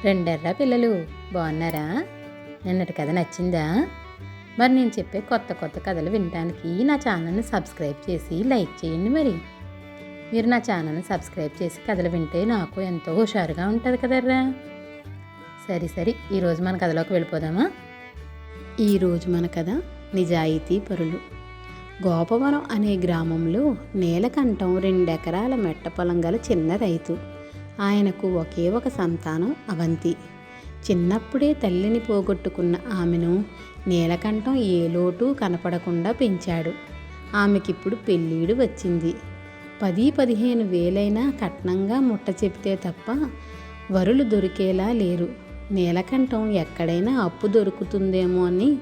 రెండెర్రా పిల్లలు బాగున్నారా? నిన్నటి కథ నచ్చిందా? మరి నేను చెప్పే కొత్త కొత్త కథలు వినడానికి నా ఛానల్ని సబ్స్క్రైబ్ చేసి లైక్ చేయండి. మరి మీరు నా ఛానల్ని సబ్స్క్రైబ్ చేసి కథలు వింటే నాకు ఎంతో హుషారుగా ఉంటుంది కదర్రా. సరే ఈరోజు మన కథలోకి వెళ్ళిపోదామా? ఈరోజు మన కథ నిజాయితీ పరులు. గోపవరం అనే గ్రామంలో నీలకంఠం 2 ఎకరాల మెట్ట పొలం గల చిన్న రైతు. ఆయనకు ఒకే ఒక సంతానం అవంతి. చిన్నప్పుడే తల్లిని పోగొట్టుకున్న ఆమెను నీలకంఠం ఏ లోటు కనపడకుండా పెంచాడు. ఆమెకిప్పుడు పెళ్ళీడు వచ్చింది. 10-15 వేలైనా కట్నంగా ముట్ట చెప్తే తప్ప వరులు దొరికేలా లేరు. నీలకంఠం ఎక్కడైనా అప్పు దొరుకుతుందేమో అని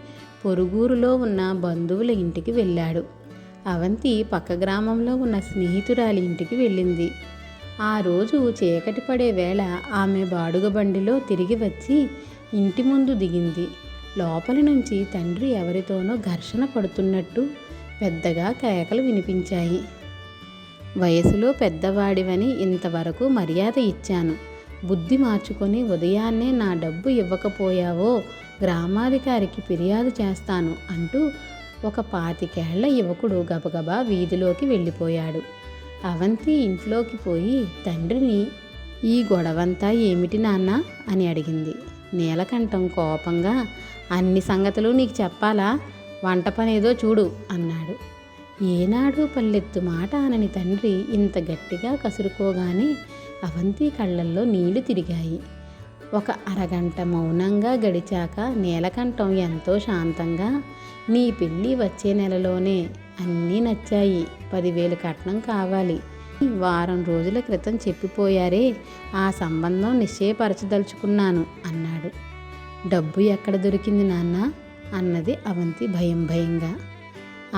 పొరుగురులో ఉన్న బంధువుల ఇంటికి వెళ్ళాడు. అవంతి పక్క గ్రామంలో ఉన్న స్నేహితురాలి ఇంటికి వెళ్ళింది. ఆ రోజు చీకటి పడే వేళ ఆమె బాడుగ బండిలో తిరిగి వచ్చి ఇంటి ముందు దిగింది. లోపలి నుంచి తండ్రి ఎవరితోనో ఘర్షణ పడుతున్నట్టు పెద్దగా కేకలు వినిపించాయి. వయసులో పెద్దవాడివని ఇంతవరకు మర్యాద ఇచ్చాను. బుద్ధి మార్చుకొని ఉదయాన్నే నా డబ్బు ఇవ్వకపోయావో గ్రామాధికారికి ఫిర్యాదు చేస్తాను అంటూ ఒక 25 ఏళ్ల యువకుడు గబగబా వీధిలోకి వెళ్ళిపోయాడు. అవంతి ఇంట్లోకి పోయి తండ్రిని, ఈ గొడవంతా ఏమిటి నాన్న అని అడిగింది. నీలకంఠం కోపంగా, అన్ని సంగతులు నీకు చెప్పాలా? వంట పనేదో చూడు అన్నాడు. ఏనాడు పల్లెత్తు మాట అనని తండ్రి ఇంత గట్టిగా కసురుకోగానే అవంతి కళ్ళల్లో నీళ్లు తిరిగాయి. ఒక అరగంట మౌనంగా గడిచాక నీలకంఠం ఎంతో శాంతంగా, నీ పెళ్ళి వచ్చే నెలలోనే, అన్నీ నచ్చాయి, 10,000 కట్నం కావాలి, వారం రోజుల క్రితం చెప్పిపోయారే, ఆ సంబంధం నిశ్చయపరచదలుచుకున్నాను అన్నాడు. డబ్బు ఎక్కడ దొరికింది నాన్న అన్నది అవంతి భయంగా.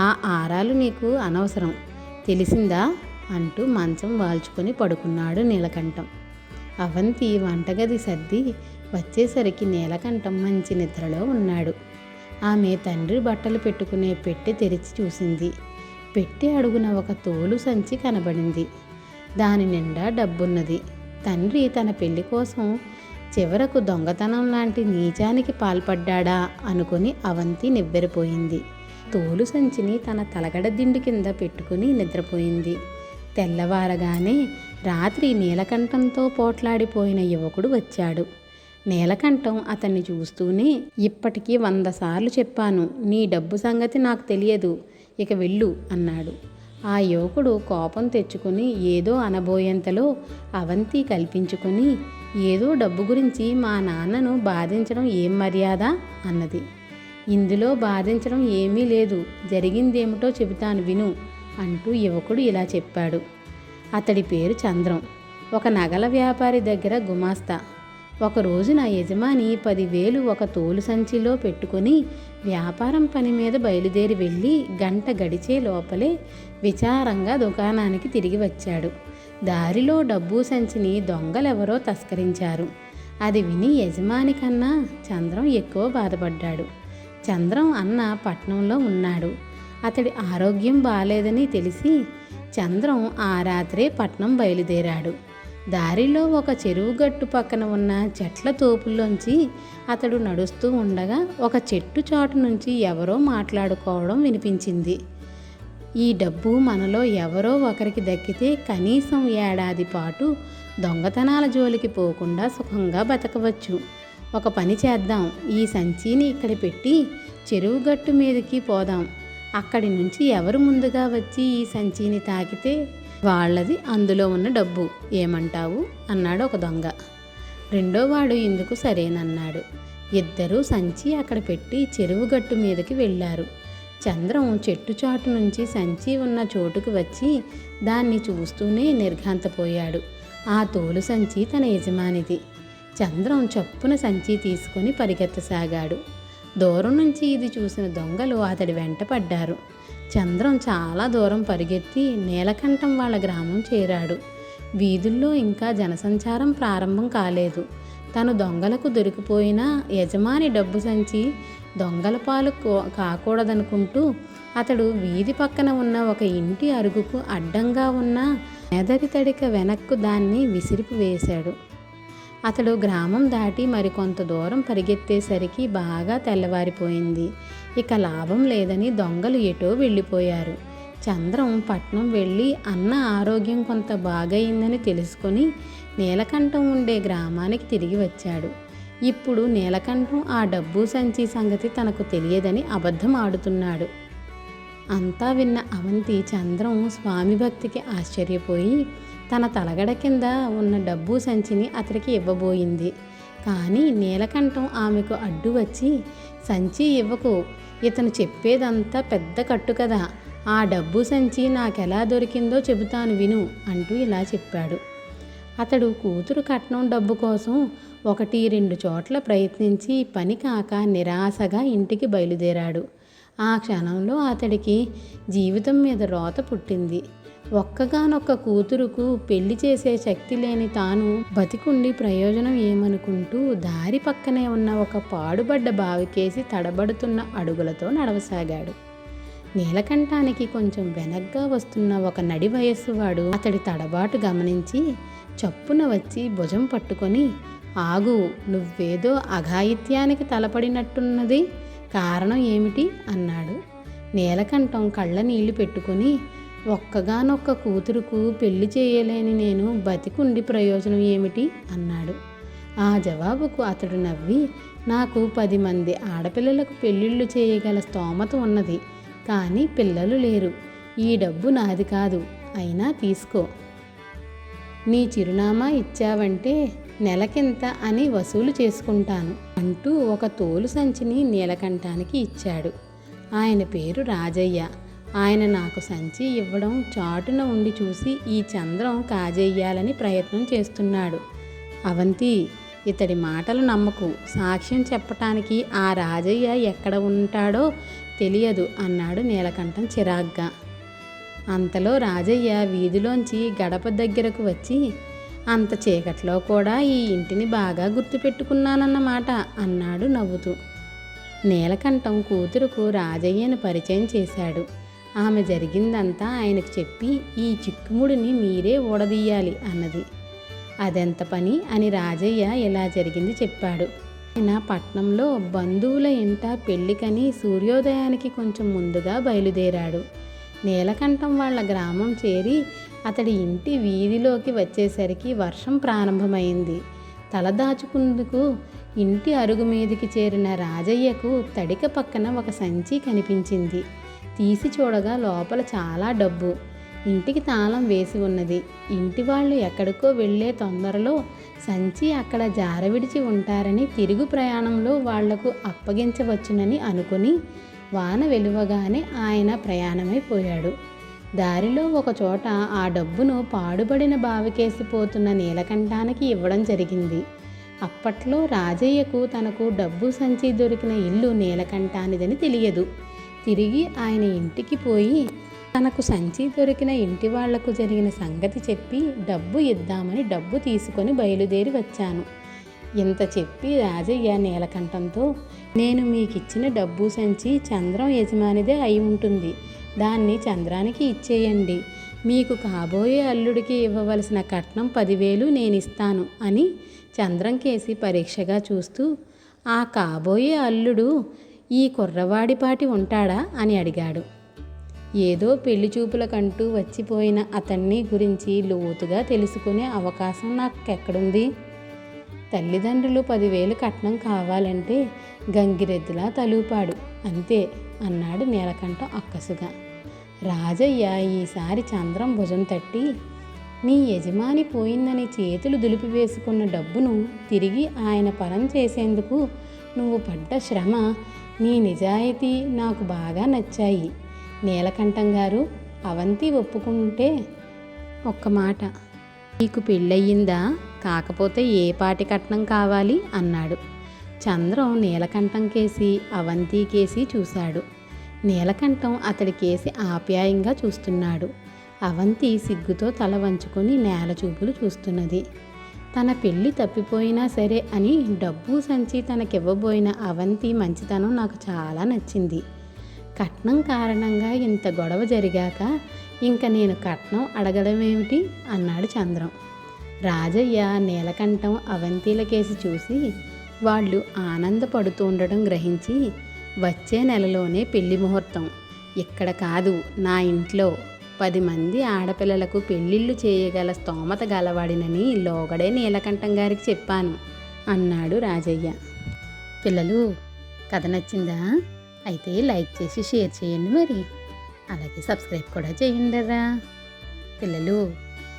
ఆ ఆరాలు నీకు అనవసరం, తెలిసిందా అంటూ మంచం వాల్చుకొని పడుకున్నాడు నీలకంఠం. అవంతి వంటగది సర్ది వచ్చేసరికి నీలకంఠం మంచి నిద్రలో ఉన్నాడు. ఆమె తండ్రి బట్టలు పెట్టుకునే పెట్టె తెరిచి చూసింది. పెట్టె అడుగున ఒక తోలు సంచి కనబడింది. దాని నిండా డబ్బున్నది. తండ్రి తన పెళ్లి కోసం చివరకు దొంగతనం లాంటి నీచానికి పాల్పడ్డా అనుకుని అవంతి నివ్వెరపోయింది. తోలు సంచిని తన తలగడ దిండు కింద పెట్టుకుని నిద్రపోయింది. తెల్లవారగానే రాత్రి నీలకంఠంతో పోట్లాడిపోయిన యువకుడు వచ్చాడు. నీలకంఠం అతన్ని చూస్తూనే, ఇప్పటికీ 100 సార్లు చెప్పాను, నీ డబ్బు సంగతి నాకు తెలియదు, ఇక వెళ్ళు అన్నాడు. ఆ యువకుడు కోపం తెచ్చుకుని ఏదో అనబోయేంతలో అవంతి కల్పించుకొని, ఏదో డబ్బు గురించి మా నాన్నను బాధించడం ఏం మర్యాద అన్నది. ఇందులో బాధించడం ఏమీ లేదు, జరిగిందేమిటో చెబుతాను విను అంటూ యువకుడు ఇలా చెప్పాడు. అతడి పేరు చంద్రం. ఒక నగల వ్యాపారి దగ్గర గుమాస్తా. ఒకరోజు నా యజమాని 10,000 ఒక తోలు సంచిలో పెట్టుకొని వ్యాపారం పని మీద బయలుదేరి వెళ్ళి గంట గడిచే లోపలే విచారంగా దుకాణానికి తిరిగి వచ్చాడు. దారిలో డబ్బు సంచిని దొంగలెవరో తస్కరించారు. అది విని యజమాని కన్నా చంద్రం ఎక్కువ బాధపడ్డాడు. చంద్రం అన్న పట్నంలో ఉన్నాడు. అతడి ఆరోగ్యం బాలేదని తెలిసి చంద్రం ఆ రాత్రే పట్నం బయలుదేరాడు. దారిలో ఒక చెరువు గట్టు పక్కన ఉన్న చెట్ల తోపుల్లోంచి అతడు నడుస్తూ ఉండగా ఒక చెట్టు చాటు నుంచి ఎవరో మాట్లాడుకోవడం వినిపించింది. ఈ డబ్బు మనలో ఎవరో ఒకరికి దక్కితే కనీసం ఏడాది పాటు దొంగతనాల జోలికి పోకుండా సుఖంగా బతకవచ్చు. ఒక పని చేద్దాం, ఈ సంచిని ఇక్కడ పెట్టి చెరువు గట్టు మీదకి పోదాం. అక్కడి నుంచి ఎవరు ముందుగా వచ్చి ఈ సంచిని తాకితే వాళ్ళది అందులో ఉన్న డబ్బు, ఏమంటావు అన్నాడు ఒక దొంగ. రెండోవాడు ఇందుకు సరేనన్నాడు. ఇద్దరూ సంచి అక్కడ పెట్టి చెరువు గట్టు మీదకి వెళ్ళారు. చంద్రం చెట్టు చాటు నుంచి సంచి ఉన్న చోటుకు వచ్చి దాన్ని చూస్తూనే నిర్ఘాంతపోయాడు. ఆ తోలు సంచి తన యజమానిది. చంద్రం చప్పున సంచి తీసుకొని పరిగెత్తసాగాడు. దూరం నుంచి ఇది చూసిన దొంగలు అతడి వెంట పడ్డారు. చంద్రం చాలా దూరం పరిగెత్తి నీలకంఠం వాళ్ళ గ్రామం చేరాడు. వీధుల్లో ఇంకా జనసంచారం ప్రారంభం కాలేదు. తను దొంగలకు దొరికిపోయినా యజమాని డబ్బు సంచి దొంగల పాలు కాకూడదనుకుంటూ అతడు వీధి పక్కన ఉన్న ఒక ఇంటి అరుగుకు అడ్డంగా ఉన్న ఎదరి తడిక వెనక్కు దాన్ని విసిరిపి వేశాడు. అతడు గ్రామం దాటి మరికొంత దూరం పరిగెత్తేసరికి బాగా తెల్లవారిపోయింది. ఇక లాభం లేదని దొంగలు ఎటో వెళ్ళిపోయారు. చంద్రం పట్నం వెళ్ళి అన్న ఆరోగ్యం కొంత బాగయిందని తెలుసుకొని నీలకంఠం ఉండే గ్రామానికి తిరిగి వచ్చాడు. ఇప్పుడు నీలకంఠం ఆ డబ్బు సంచి సంగతి తనకు తెలియదని అబద్ధం ఆడుతున్నాడు. అంతా విన్న అవంతి చంద్రం స్వామి భక్తికి ఆశ్చర్యపోయి తన తలగడ కింద ఉన్న డబ్బు సంచిని అతడికి ఇవ్వబోయింది. కానీ నీలకంఠం ఆమెకు అడ్డు వచ్చి, సంచి ఇవ్వకు, ఇతను చెప్పేదంతా పెద్ద కట్టు కదా, ఆ డబ్బు సంచి నాకెలా దొరికిందో చెబుతాను విను అంటూ ఇలా చెప్పాడు. అతడు కూతురు కట్నం డబ్బు కోసం 1-2 చోట్ల ప్రయత్నించి పని కాక నిరాశగా ఇంటికి బయలుదేరాడు. ఆ క్షణంలో అతడికి జీవితం మీద రోత పుట్టింది. ఒక్కగానొక్క కూతురుకు పెళ్లి చేసే శక్తి లేని తాను బతికుండి ప్రయోజనం ఏమనుకుంటూ దారి పక్కనే ఉన్న ఒక పాడుబడ్డ బావికేసి తడబడుతున్న అడుగులతో నడవసాగాడు. నీలకంఠానికి కొంచెం వెనగ్గా వస్తున్న ఒక నడి వయస్సువాడు అతడి తడబాటు గమనించి చప్పున వచ్చి భుజం పట్టుకొని, ఆగు, నువ్వేదో అఘాయిత్యానికి తలపడినట్టున్నది, కారణం ఏమిటి అన్నాడు. నీలకంఠం కళ్ళ నీళ్లు పెట్టుకొని, ఒక్కగానొక్క కూతురుకు పెళ్లి చేయలేని నేను బతికుండి ప్రయోజనం ఏమిటి అన్నాడు. ఆ జవాబుకు అతడు నవ్వి, నాకు 10 మంది ఆడపిల్లలకు పెళ్ళిళ్ళు చేయగల స్తోమత ఉన్నది, కానీ పిల్లలు లేరు. ఈ డబ్బు నాది కాదు, అయినా తీసుకో. నీ చిరునామా ఇచ్చావంటే నెలకింత అని వసూలు చేసుకుంటాను అంటూ ఒక తోలు సంచిని నీలకంఠానికి ఇచ్చాడు. ఆయన పేరు రాజయ్య. ఆయన నాకు సంచి ఇవ్వడం చాటున ఉండి చూసి ఈ చంద్రం కాజేయాలని ప్రయత్నం చేస్తున్నాడు. అవంతి, ఇతడి మాటలు నమ్మకు, సాక్ష్యం చెప్పటానికి ఆ రాజయ్య ఎక్కడ ఉంటాడో తెలియదు అన్నాడు నీలకంఠం చిరాగ్గా. అంతలో రాజయ్య వీధిలోంచి గడప దగ్గరకు వచ్చి, అంత చీకట్లో కూడా ఈ ఇంటిని బాగా గుర్తుపెట్టుకున్నానన్నమాట అన్నాడు నవ్వుతూ. నీలకంఠం కూతురుకు రాజయ్యను పరిచయం చేశాడు. ఆమె జరిగిందంతా ఆయనకు చెప్పి, ఈ చిక్కుముడిని మీరే ఊడదీయాలి అన్నది. అదెంత పని అని రాజయ్య ఎలా జరిగింది చెప్పాడు. ఆయన పట్నంలో బంధువుల ఇంట పెళ్ళికని సూర్యోదయానికి కొంచెం ముందుగా బయలుదేరాడు. నీలకంఠం వాళ్ళ గ్రామం చేరి అతడి ఇంటి వీధిలోకి వచ్చేసరికి వర్షం ప్రారంభమైంది. తలదాచుకుందుకు ఇంటి అరుగు మీదికి చేరిన రాజయ్యకు తడిక పక్కన ఒక సంచి కనిపించింది. తీసి చూడగా లోపల చాలా డబ్బు. ఇంటికి తాళం వేసి ఉన్నది. ఇంటి వాళ్ళు ఎక్కడికో వెళ్ళే తొందరలో సంచి అక్కడ జారవిడిచి ఉంటారని తిరుగు ప్రయాణంలో వాళ్లకు అప్పగించవచ్చునని అనుకుని వాన వెలువగానే ఆయన ప్రయాణమైపోయాడు. దారిలో ఒక చోట ఆ డబ్బును పాడుబడిన బావికేసిపోతున్న నీలకంఠానికి ఇవ్వడం జరిగింది. అప్పట్లో రాజయ్యకు తనకు డబ్బు సంచి దొరికిన ఇల్లు నీలకంఠానిదని తెలియదు. తిరిగి ఆయన ఇంటికి పోయి తనకు సంచి దొరికిన ఇంటి వాళ్లకు జరిగిన సంగతి చెప్పి డబ్బు ఇద్దామని డబ్బు తీసుకొని బయలుదేరి వచ్చాను. ఇంత చెప్పి రాజయ్య నీలకంఠంతో, నేను మీకిచ్చిన డబ్బు సంచి చంద్రం యజమానిదే అయి ఉంటుంది, దాన్ని చంద్రానికి ఇచ్చేయండి, మీకు కాబోయే అల్లుడికి ఇవ్వవలసిన కట్నం 10,000 నేనిస్తాను అని చంద్రం కేసి పరీక్షగా చూస్తూ, ఆ కాబోయే అల్లుడు ఈ కుర్రవాడిపాటి ఉంటాడా అని అడిగాడు. ఏదో పెళ్లి చూపులకంటూ వచ్చిపోయిన అతన్ని గురించి లోతుగా తెలుసుకునే అవకాశం నాకెక్కడుంది? తల్లిదండ్రులు 10,000 కట్నం కావాలంటే గంగిరెద్దులా తలూపాడు అంతే అన్నాడు నీలకంఠం అక్కసుగా. రాజయ్య ఈసారి చంద్రం భుజం తట్టి, నీ యజమాని పోయిందని చేతులు దులిపివేసుకున్న డబ్బును తిరిగి ఆయన పరం చేసేందుకు నువ్వు పడ్డ శ్రమ, నీ నిజాయితీ నాకు బాగా నచ్చాయి. నీలకంఠం గారు, అవంతి ఒప్పుకుంటే ఒక్క మాట, నీకు పెళ్ళయిందా? కాకపోతే ఏ పాటి కట్నం కావాలి అన్నాడు. చంద్రం నీలకంఠం కేసి అవంతి కేసి చూశాడు. నీలకంఠం అతడి కేసి ఆప్యాయంగా చూస్తున్నాడు. అవంతి సిగ్గుతో తల వంచుకొని నేల చూపులు చూస్తున్నది. తన పెళ్ళి తప్పిపోయినా సరే అని డబ్బు సంచి తనకివ్వబోయిన అవంతి మంచితనం నాకు చాలా నచ్చింది. కట్నం కారణంగా ఇంత గొడవ జరిగాక ఇంక నేను కట్నం అడగడమేమిటి అన్నాడు చంద్రం. రాజయ్య నీలకంఠం అవంతిల కేసి చూసి వాళ్ళు ఆనందపడుతుండడం గ్రహించి వచ్చే నెలలోనే పెళ్లి ముహూర్తం, ఇక్కడ కాదు నా ఇంట్లో 10 మంది ఆడపిల్లలకు పెళ్ళిళ్ళు చేయగల స్తోమత గలవాడినని లోగడే నీలకంఠం గారికి చెప్పాను అన్నాడు రాజయ్య. పిల్లలు, కథ నచ్చిందా? అయితే లైక్ చేసి షేర్ చేయండి, మరి అలాగే సబ్స్క్రైబ్ కూడా చేయండిరా. పిల్లలు,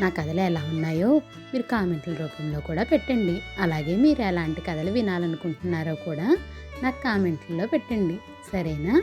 నా కథలు ఎలా ఉన్నాయో మీరు కామెంట్ల రూపంలో కూడా పెట్టండి. అలాగే మీరు ఎలాంటి కథలు వినాలనుకుంటున్నారో కూడా నాకు కామెంట్లలో పెట్టండి, సరేనా?